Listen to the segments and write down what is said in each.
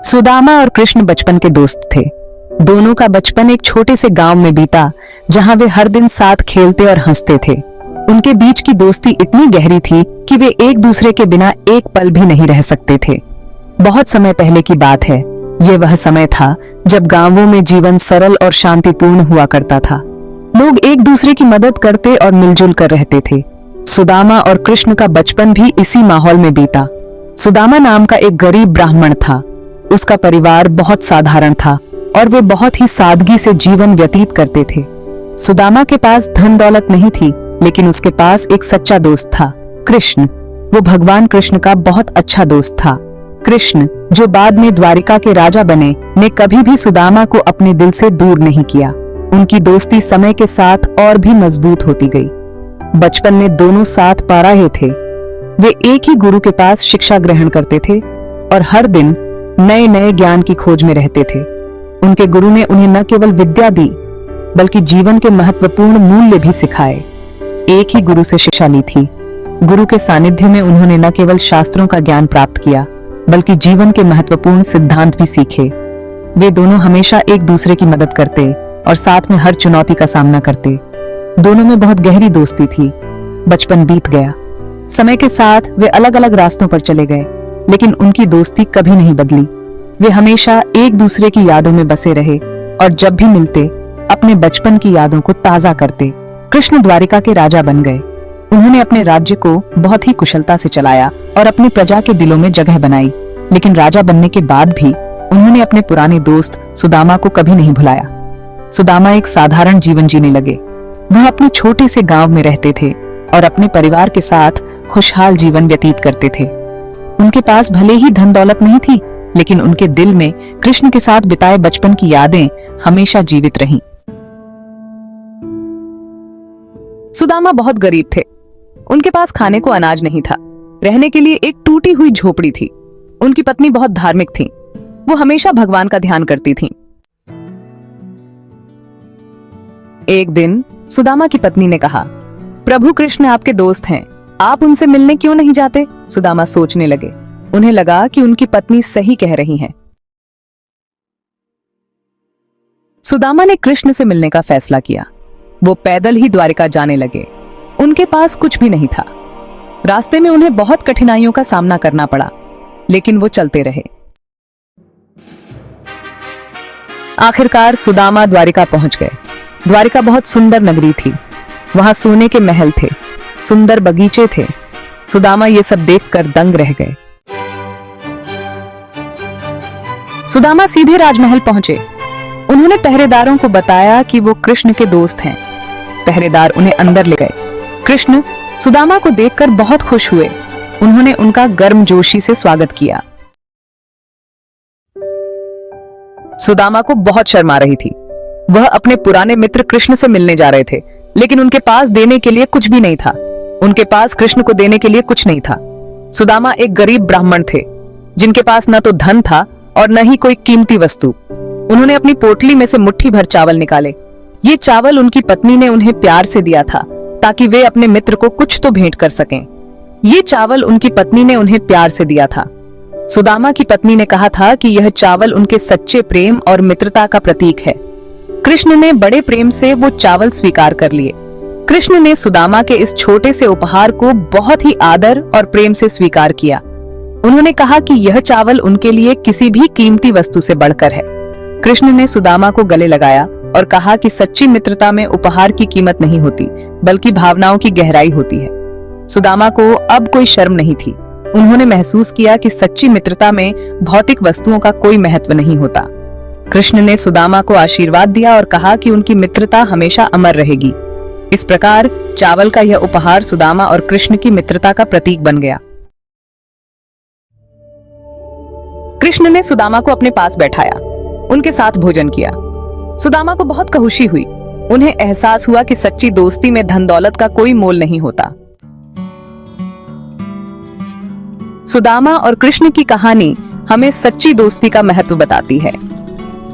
सुदामा और कृष्ण बचपन के दोस्त थे। दोनों का बचपन एक छोटे से गांव में बीता, जहां वे हर दिन साथ खेलते और हंसते थे। उनके बीच की दोस्ती इतनी गहरी थी कि वे एक दूसरे के बिना एक पल भी नहीं रह सकते थे। बहुत समय पहले की बात है। यह वह समय था जब गांवों में जीवन सरल और शांतिपूर्ण हुआ करता था। लोग एक दूसरे की मदद करते और मिलजुल कर रहते थे। सुदामा और कृष्ण का बचपन भी इसी माहौल में बीता। सुदामा नाम का एक गरीब ब्राह्मण था। उसका परिवार बहुत साधारण था और वे बहुत ही सादगी से जीवन व्यतीत करते थे। सुदामा के पास धन दौलत नहीं थी, लेकिन उसके पास एक सच्चा दोस्त था, कृष्ण। वो भगवान कृष्ण का बहुत अच्छा दोस्त था। कृष्ण, जो बाद में द्वारिका के राजा बने, ने कभी भी सुदामा को अपने दिल से दूर नहीं किया। उनकी दोस्ती समय के साथ और भी मजबूत होती गई। बचपन में दोनों साथ पढ़ रहे थे। वे एक ही गुरु के पास शिक्षा ग्रहण करते थे और हर दिन नए नए ज्ञान की खोज में रहते थे। उनके गुरु ने उन्हें न केवल विद्या दी, बल्कि जीवन के महत्वपूर्ण मूल्य भी सिखाए। एक ही गुरु से शिक्षा ली थी। गुरु के सानिध्य में उन्होंने न केवल शास्त्रों का ज्ञान प्राप्त किया, बल्कि जीवन के महत्वपूर्ण सिद्धांत भी सीखे। वे दोनों हमेशा एक दूसरे की मदद करते और साथ में हर चुनौती का सामना करते। दोनों में बहुत गहरी दोस्ती थी। बचपन बीत गया। समय के साथ वे अलग अलग रास्तों पर चले गए, लेकिन उनकी दोस्ती कभी नहीं बदली। वे हमेशा एक दूसरे की यादों में बसे रहे और जब भी मिलते अपने बचपन की यादों को ताजा करते। कृष्ण द्वारिका के राजा बन गए। उन्होंने अपने राज्य को बहुत ही कुशलता से चलाया और अपनी प्रजा के दिलों में जगह बनाई। लेकिन राजा बनने के बाद भी उन्होंने अपने पुराने दोस्त सुदामा को कभी नहीं भुलाया। सुदामा एक साधारण जीवन जीने लगे। वह अपने छोटे से गांव में रहते थे और अपने परिवार के साथ खुशहाल जीवन व्यतीत करते थे। उनके पास भले ही धन दौलत नहीं थी, लेकिन उनके दिल में कृष्ण के साथ बिताए बचपन की यादें हमेशा जीवित रहीं। सुदामा बहुत गरीब थे। उनके पास खाने को अनाज नहीं था। रहने के लिए एक टूटी हुई झोपड़ी थी। उनकी पत्नी बहुत धार्मिक थी। वो हमेशा भगवान का ध्यान करती थीं। एक दिन सुदामा की पत्नी ने कहा, प्रभु कृष्ण आपके दोस्त हैं, आप उनसे मिलने क्यों नहीं जाते? सुदामा सोचने लगे। उन्हें लगा कि उनकी पत्नी सही कह रही हैं। सुदामा ने कृष्ण से मिलने का फैसला किया। वो पैदल ही द्वारिका जाने लगे। उनके पास कुछ भी नहीं था। रास्ते में उन्हें बहुत कठिनाइयों का सामना करना पड़ा, लेकिन वो चलते रहे। आखिरकार सुदामा द्वारिका पहुंच गए। द्वारिका बहुत सुंदर नगरी थी। वहां सोने के महल थे, सुंदर बगीचे थे। सुदामा ये सब देखकर दंग रह गए। सुदामा सीधे राजमहल पहुंचे। उन्होंने पहरेदारों को बताया कि वो कृष्ण के दोस्त हैं। पहरेदार उन्हें अंदर ले गए। कृष्ण सुदामा को देखकर बहुत खुश हुए। उन्होंने उनका गर्मजोशी से स्वागत किया। सुदामा को बहुत शर्म आ रही थी। वह अपने पुराने मित्र कृष्ण से मिलने जा रहे थे, लेकिन उनके पास देने के लिए कुछ भी नहीं था। उनके पास कृष्ण को देने के लिए कुछ नहीं था। सुदामा एक गरीब ब्राह्मण थे, जिनके पास न तो धन था और न ही कोई कीमती वस्तु। उन्होंने अपनी पोटली में से मुट्ठी भर चावल निकाले। ये चावल उनकी पत्नी ने उन्हें प्यार से दिया था, ताकि वे अपने मित्र को कुछ तो भेंट कर सकें। ये चावल उनकी पत्नी ने उन्हें प्यार से दिया था। सुदामा की पत्नी ने कहा था कि यह चावल उनके सच्चे प्रेम और मित्रता का प्रतीक है। कृष्ण ने बड़े प्रेम से वो चावल स्वीकार कर लिए। कृष्ण ने सुदामा के इस छोटे से उपहार को बहुत ही आदर और प्रेम से स्वीकार किया। उन्होंने कहा कि यह चावल उनके लिए किसी भी कीमती वस्तु से बढ़कर है। कृष्ण ने सुदामा को गले लगाया और कहा कि सच्ची मित्रता में उपहार की कीमत नहीं होती, बल्कि भावनाओं की गहराई होती है। सुदामा को अब कोई शर्म नहीं थी। उन्होंने महसूस किया कि सच्ची मित्रता में भौतिक वस्तुओं का कोई महत्व नहीं होता। कृष्ण ने सुदामा को आशीर्वाद दिया और कहा कि उनकी मित्रता हमेशा अमर रहेगी। इस प्रकार चावल का यह उपहार सुदामा और कृष्ण की मित्रता का प्रतीक बन गया। कृष्ण ने सुदामा को अपने पास बैठाया, उनके साथ भोजन किया। सुदामा को बहुत खुशी हुई। उन्हें एहसास हुआ कि सच्ची दोस्ती में धन दौलत का कोई मोल नहीं होता। सुदामा और कृष्ण की कहानी हमें सच्ची दोस्ती का महत्व बताती है।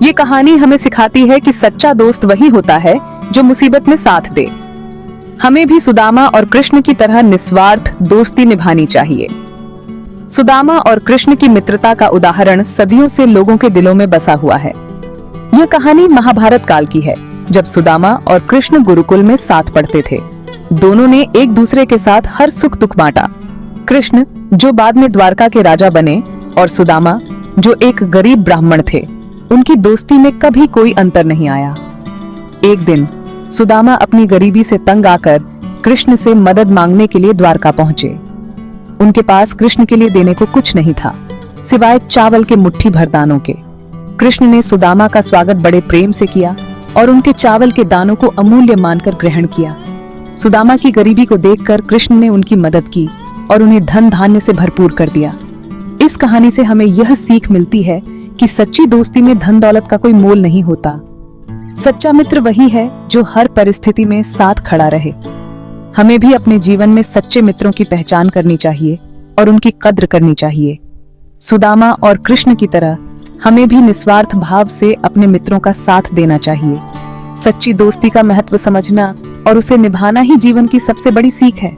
ये कहानी हमें सिखाती है कि सच्चा दोस्त वही होता है जो मुसीबत में साथ दे। हमें भी सुदामा और कृष्ण की तरह निस्वार्थ दोस्ती निभानी चाहिए। सुदामा और कृष्ण की मित्रता का उदाहरण सदियों से लोगों के दिलों में बसा हुआ है। यह कहानी महाभारत काल की है, जब सुदामा और कृष्ण गुरुकुल में साथ पढ़ते थे। दोनों ने एक दूसरे के साथ हर सुख दुख बांटा। कृष्ण, जो बाद में द्वारका के राजा बने, और सुदामा, जो एक गरीब ब्राह्मण थे, उनकी दोस्ती में कभी कोई अंतर नहीं आया। एक दिन सुदामा अपनी गरीबी से तंग आकर कृष्ण से मदद मांगने के लिए द्वारका पहुंचे। उनके पास कृष्ण के लिए देने को कुछ नहीं था, सिवाय चावल के मुट्ठी भर दानों के। कृष्ण ने सुदामा का स्वागत बड़े प्रेम से किया और उनके चावल के दानों को अमूल्य मानकर ग्रहण किया। सुदामा की गरीबी को देखकर कृष्ण ने उनकी मदद की और उन्हें धन धान्य से भरपूर कर दिया। इस कहानी से हमें यह सीख मिलती है कि सच्ची दोस्ती में धन दौलत का कोई मोल नहीं होता। सच्चा मित्र वही है जो हर परिस्थिति में साथ खड़ा रहे। हमें भी अपने जीवन में सच्चे मित्रों की पहचान करनी चाहिए और उनकी कद्र करनी चाहिए। सुदामा और कृष्ण की तरह हमें भी निस्वार्थ भाव से अपने मित्रों का साथ देना चाहिए। सच्ची दोस्ती का महत्व समझना और उसे निभाना ही जीवन की सबसे बड़ी सीख है।